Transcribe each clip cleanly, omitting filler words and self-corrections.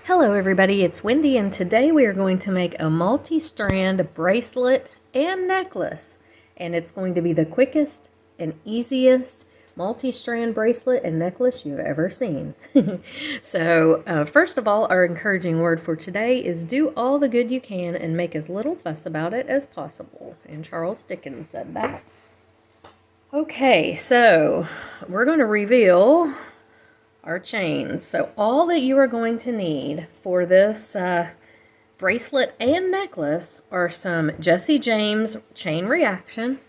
Hello everybody, it's Wendy and today we are going to make a multi-strand bracelet and necklace. And it's going to be the quickest and easiest multi-strand bracelet and necklace you've ever seen. So first of all, our encouraging word for today is do all the good you can and make as little fuss about it as possible. And Charles Dickens said that. Okay, so we're going to reveal our chains. So all that you are going to need for this bracelet and necklace are some Jesse James chain reaction,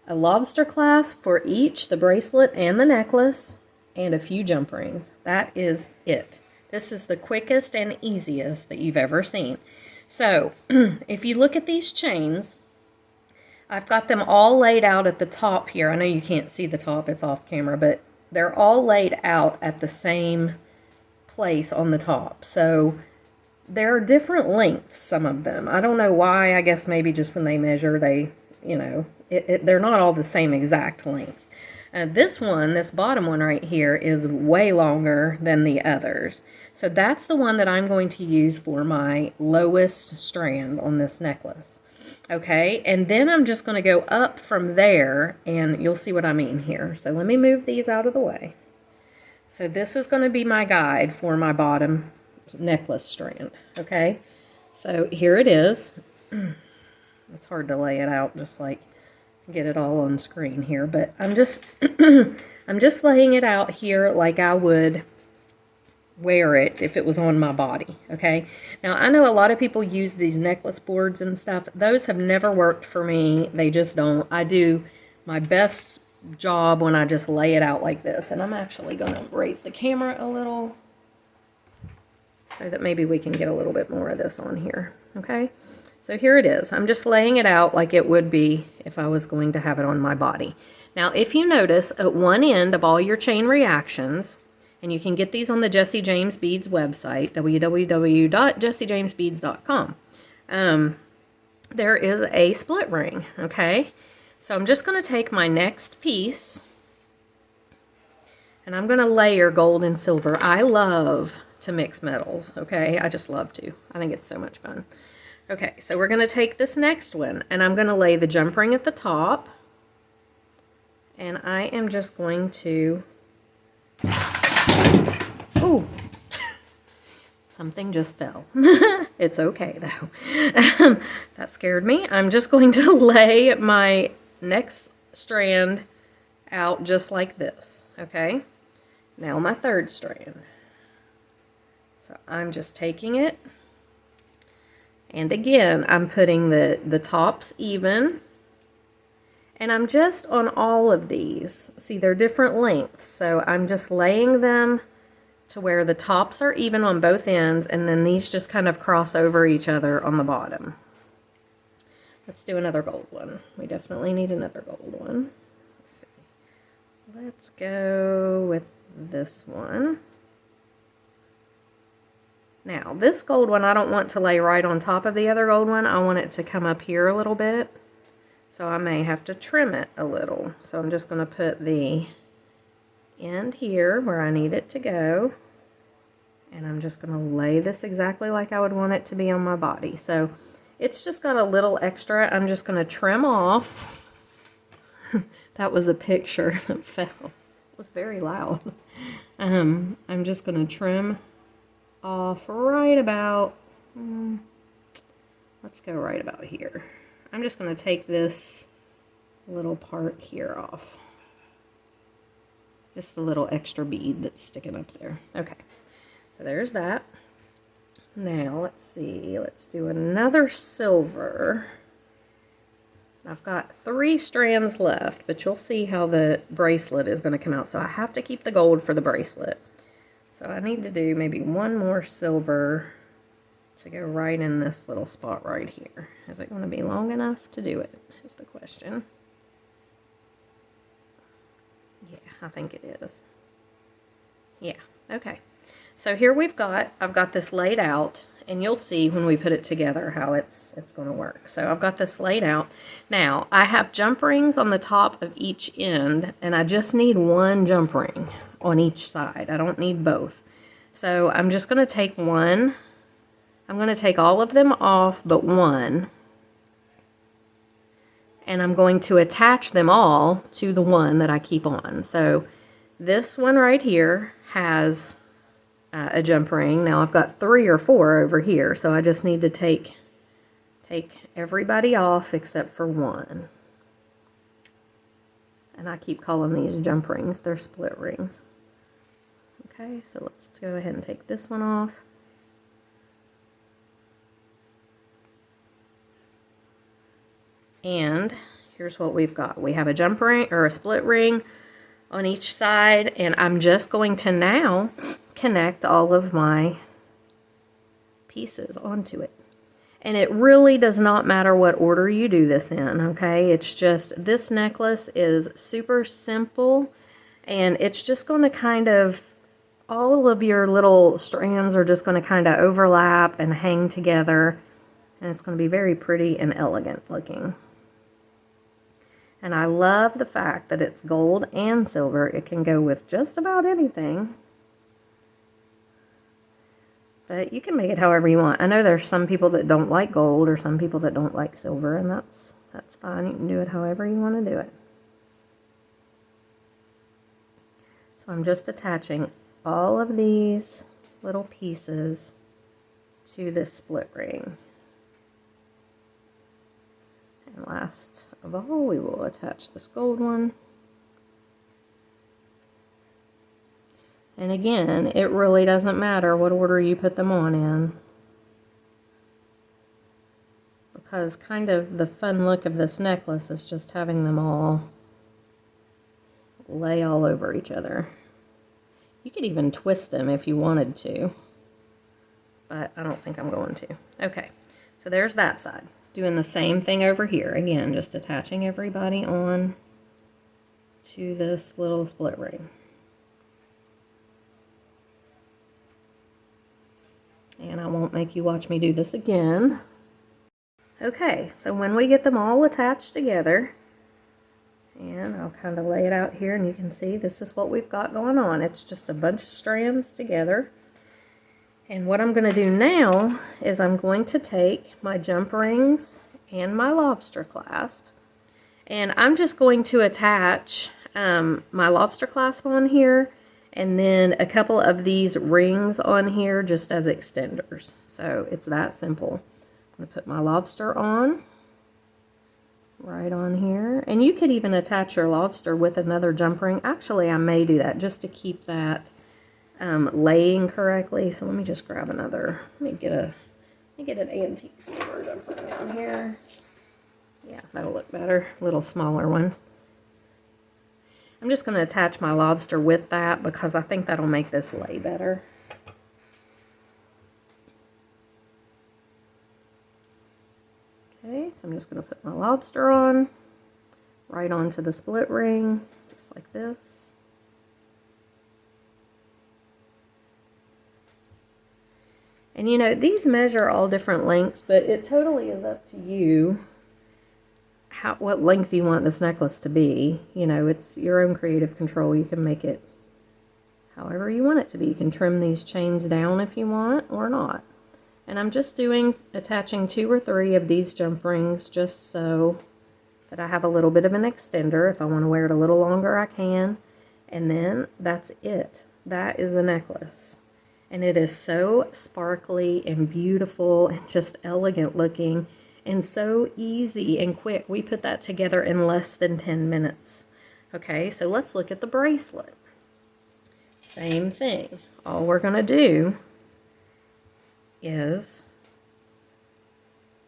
a lobster clasp for each, the bracelet and the necklace, and a few jump rings. That is it. This is the quickest and easiest that you've ever seen. So if you look at these chains, I've got them all laid out at the top here. I know you can't see the top, it's off camera, but they're all laid out at the same place on the top. So there are different lengths, some of them. I don't know why. I guess maybe just when they measure, they, they're not all the same exact length. This one, this bottom one right here, is way longer than the others. So that's the one that I'm going to use for my lowest strand on this necklace. Okay, and then I'm just going to go up from there, and you'll see what I mean here. So let me move these out of the way. So this is going to be my guide for my bottom necklace strand, okay? So here it is. It's hard to lay it out, just like get it all on screen here, but I'm just I'm just laying it out here like I would wear it if it was on my body, okay? Now, I know a lot of people use these necklace boards and stuff. Those have never worked for me. They just don't. I do my best job when I just lay it out like this. And I'm actually going to raise the camera a little so that maybe we can get a little bit more of this on here, okay? So here it is. I'm just laying it out like it would be if I was going to have it on my body. Now, if you notice, at one end of all your chain reactions, and you can get these on the Jesse James Beads website, www.jessejamesbeads.com. There is a split ring, okay? So I'm just going to take my next piece, and I'm going to layer gold and silver. I love to mix metals, okay? I just love to. I think it's so much fun. Okay, so we're going to take this next one, and I'm going to lay the jump ring at the top, and I am just going to... Ooh, something just fell. It's okay, though. That scared me. I'm just going to lay my next strand out just like this, okay? Now my third strand. So I'm just taking it, and again, I'm putting the tops even, and I'm just on all of these. See, they're different lengths, so I'm just laying them to where the tops are even on both ends, and then these just kind of cross over each other on the bottom. Let's do another gold one. We definitely need another gold one. Let's see. Let's go with this one. Now, this gold one I don't want to lay right on top of the other gold one. I want it to come up here a little bit. So I may have to trim it a little. So I'm just going to put the end here where I need it to go. And I'm just going to lay this exactly like I would want it to be on my body. So it's just got a little extra. I'm just going to trim off. That was a picture that fell. It was very loud. I'm just going to trim off right about, let's go right about here. I'm just going to take this little part here off. Just the little extra bead that's sticking up there. Okay, so there's that. Now, let's see. Let's do another silver. I've got 3 strands left, but you'll see how the bracelet is going to come out. So I have to keep the gold for the bracelet. So I need to do maybe one more silver to go right in this little spot right here. Is it going to be long enough to do it, is the question. Yeah, I think it is. Yeah, okay. So here I've got this laid out, and you'll see when we put it together how it's going to work. So I've got this laid out. Now, I have jump rings on the top of each end, and I just need one jump ring on each side. I don't need both. So I'm just going to take one. I'm going to take all of them off but one. And I'm going to attach them all to the one that I keep on. So this one right here has a jump ring. Now I've got 3 or 4 over here, so I just need to take everybody off except for one. And I keep calling these jump rings. They're split rings. Okay, so let's go ahead and take this one off. And here's what we've got. We have a jump ring or a split ring on each side, and I'm just going to now connect all of my pieces onto it. And it really does not matter what order you do this in, okay? It's just, this necklace is super simple, and it's just going to kind of, all of your little strands are just going to kind of overlap and hang together, and it's going to be very pretty and elegant looking. And I love the fact that it's gold and silver. It can go with just about anything. But you can make it however you want. I know there's some people that don't like gold or some people that don't like silver, and that's fine. You can do it however you want to do it. So I'm just attaching all of these little pieces to this split ring. And last of all, we will attach this gold one. And again, it really doesn't matter what order you put them on in, because kind of the fun look of this necklace is just having them all lay all over each other. You could even twist them if you wanted to, but I don't think I'm going to. Okay, so there's that side. Doing the same thing over here. Again, just attaching everybody on to this little split ring. And I won't make you watch me do this again. Okay, so when we get them all attached together, and I'll kind of lay it out here, and you can see this is what we've got going on. It's just a bunch of strands together. And what I'm going to do now is I'm going to take my jump rings and my lobster clasp, and I'm just going to attach my lobster clasp on here, and then a couple of these rings on here just as extenders. So it's that simple. I'm going to put my lobster on right on here. And you could even attach your lobster with another jump ring. Actually, I may do that just to keep that laying correctly. So let me just grab another. Let me get an antique silver jump ring down here. Yeah, that'll look better. A little smaller one. I'm just going to attach my lobster with that because I think that'll make this lay better. Okay, so I'm just going to put my lobster on, right onto the split ring, just like this. And you know, these measure all different lengths, but it totally is up to you what length you want this necklace to be. You know, it's your own creative control. You can make it however you want it to be. You can trim these chains down if you want or not. And I'm just attaching 2 or 3 of these jump rings just so that I have a little bit of an extender. If I want to wear it a little longer, I can. And then that's it. That is the necklace. And it is so sparkly and beautiful and just elegant looking. And so easy and quick. We put that together in less than 10 minutes. Okay, so let's look at the bracelet. Same thing. All we're going to do is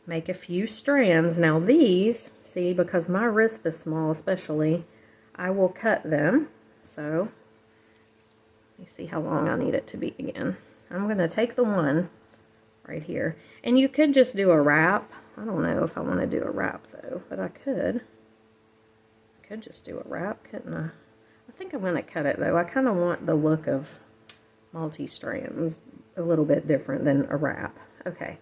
make a few strands. Now these, see, because my wrist is small especially, I will cut them. So, let me see how long I need it to be again. I'm going to take the one right here. And you could just do a wrap. I don't know if I want to do a wrap though, but I could. I could just do a wrap, couldn't I? I think I'm going to cut it though. I kind of want the look of multi-strands a little bit different than a wrap. Okay,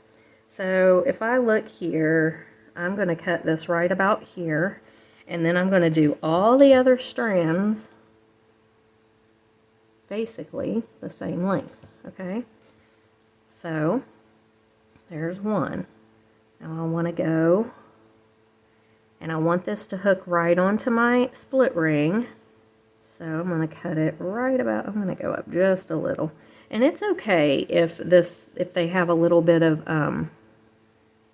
so if I look here, I'm going to cut this right about here, and then I'm going to do all the other strands basically the same length, okay? So there's one. Now I want to go, and I want this to hook right onto my split ring. So I'm going to cut it right about, I'm going to go up just a little. And it's okay if they have a little bit of,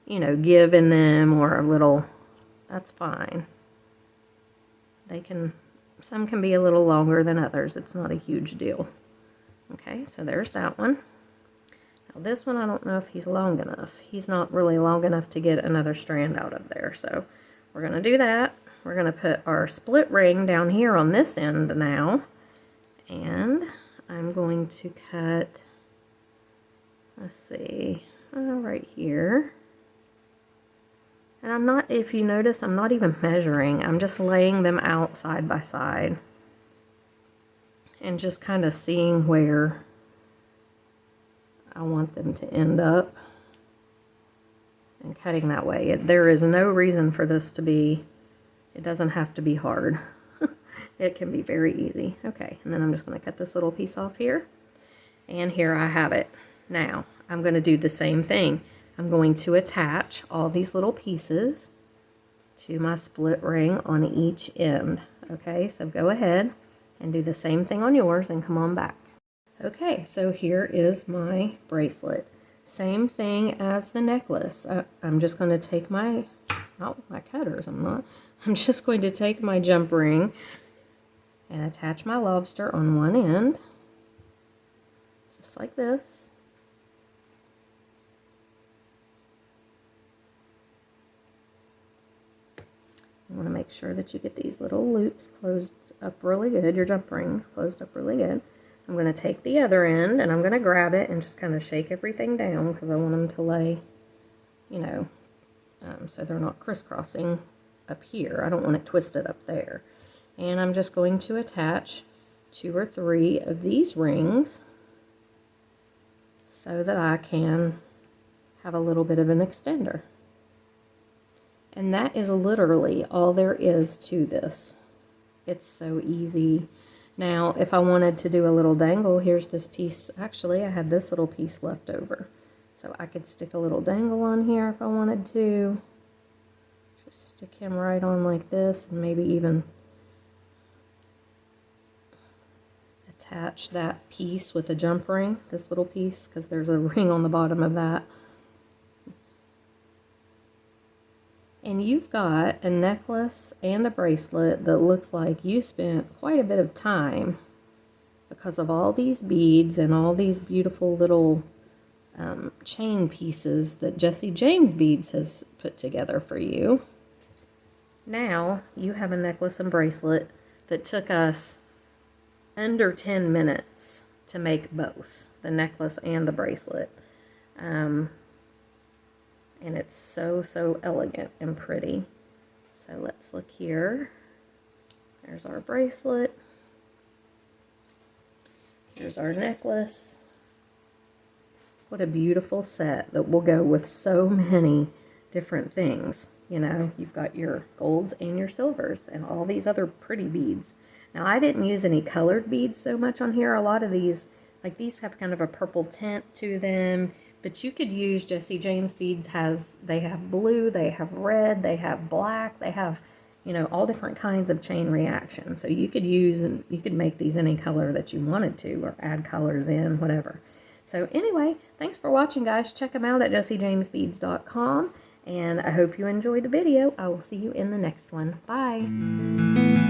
you know, give in them, or a little, that's fine. Some can be a little longer than others. It's not a huge deal. Okay, so there's that one. Now this one, I don't know if he's long enough. He's not really long enough to get another strand out of there. So we're going to do that. We're going to put our split ring down here on this end now. And I'm going to cut, let's see, right here. And I'm not, if you notice, I'm not even measuring. I'm just laying them out side by side. And just kind of seeing where I want them to end up. And cutting that way. There is no reason for this to be, it doesn't have to be hard. It can be very easy. Okay, and then I'm just going to cut this little piece off here. And here I have it. Now, I'm going to do the same thing. I'm going to attach all these little pieces to my split ring on each end. Okay, so go ahead and do the same thing on yours and come on back. Okay, so here is my bracelet. Same thing as the necklace. I'm just going to take my, not my cutters, I'm just going to take my jump ring and attach my lobster on one end, just like this. You want to make sure that you get these little loops closed up really good, your jump rings closed up really good. I'm going to take the other end and I'm going to grab it and just kind of shake everything down because I want them to lay, you know, so they're not crisscrossing up here. I don't want it twisted up there. And I'm just going to attach 2 or 3 of these rings so that I can have a little bit of an extender. And that is literally all there is to this. It's so easy. Now, if I wanted to do a little dangle, here's this piece. Actually, I had this little piece left over. So I could stick a little dangle on here if I wanted to. Just stick him right on like this, and maybe even attach that piece with a jump ring, this little piece, because there's a ring on the bottom of that. And you've got a necklace and a bracelet that looks like you spent quite a bit of time because of all these beads and all these beautiful little chain pieces that Jesse James Beads has put together for you. Now you have a necklace and bracelet that took us under 10 minutes to make both, the necklace and the bracelet. And it's so, so elegant and pretty. So let's look here. There's our bracelet. Here's our necklace. What a beautiful set that will go with so many different things. You know, you've got your golds and your silvers and all these other pretty beads. Now, I didn't use any colored beads so much on here. A lot of these, like these have kind of a purple tint to them. But you could use Jesse James Beads they have blue, they have red, they have black, they have, you know, all different kinds of chain reaction. So you could use, and you could make these any color that you wanted to, or add colors in, whatever. So anyway, thanks for watching, guys. Check them out at jessejamesbeads.com. And I hope you enjoyed the video. I will see you in the next one. Bye.